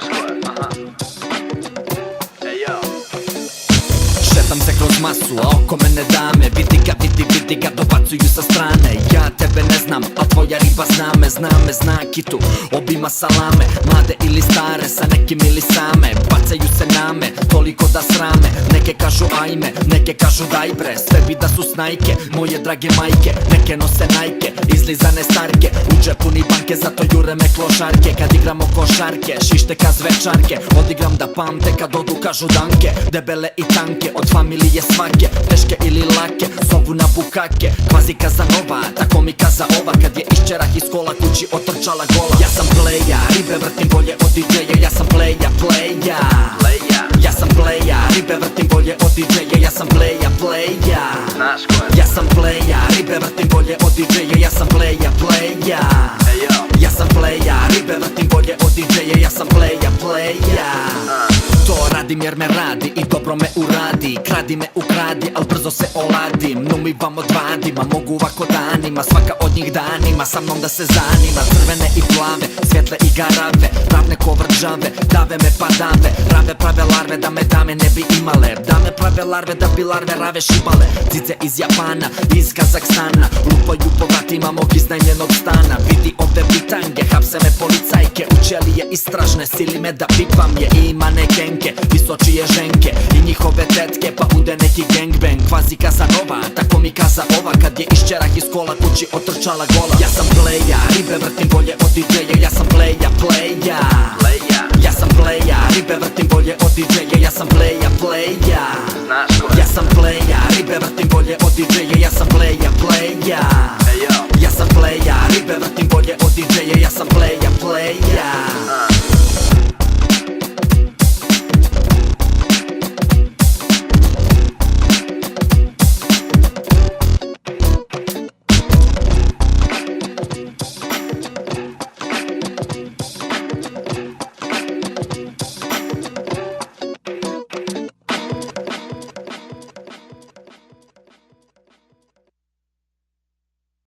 Znaš ko je, aha. Ej, yo. Šetam se kroz masu, a oko mene dame. Vidi ga, dobacuju sa strane. Ja tebe ne znam, a tvoja riba zna me, zna kitu, obima salame. Mlade ili stare, sa nekim ili same. Bacaju se name, toliko da srame. Neke kažu ajme, neke kažu daj bre. Sve bi da su snajke, moje drage majke. Neke nose najke, izlizane starke. U džepu ni banke, zato jure me klošarke. Kad igramo košarke, šište ka zvečarke. Odigram da pamte, kad odu kažu danke. Debele i tanke, od familije svake. Teške ili lake, zovu na bukake. Kvazi Kazanova, tako mi kaza ova. Kad je iščerah iz kola, kući otrčala gola. Ja sam pleja, ribe vrtim bolje od DJ-a. Ja sam pleja. Ja sam pleja, ribe vrtim bolje od DJ-a. Ja sam pleja. Znaš ko je, Ja sam pleja, ribe vrtim bolje od DJ-a. Ja sam pleja. ej, yo. Ja sam pleja, ribe vrtim bolje od DJ-a. Ja sam pleja. To radim jer me radi i dobro me uradi. Kradi me ukradi, al brzo se oladim. Numivam od vadima, mogu ovako danima. Svaka od njih danima, sa mnom da se zanima. Crvene i plave, svjetle i garave. Ravne ko vrđave, dave me pa dave. Rave prave larve da me dame ne bi imale. Dame prave larve da bi larve rave šibale. Cice iz Japana, iz Kazakstana. Lupaju po vratima mog iznajmljenog stana. Vidi ove bitange, hapse me policajke. U ćelije istražne, sili me da pipam je. Ima nekenke, visočije ženke i njihove tetke, pa unde neki gangbang. Kvazi Kazanova, tako mi kaza ova. Kad je iščerah iz kola, kući otrčala gola. Ja sam pleja, ribe vrtim bolje od DJ-a. Ja sam pleja. Ja sam pleja, ribe vrtim bolje od DJ-a. Ja sam pleja. Znaš ko je, Ja sam pleja, ribe vrtim bolje od DJ-a. Ja sam pleja. ej, yo. Ja sam pleja, ribe vrtim bolje od DJ-a. Ja sam pleja.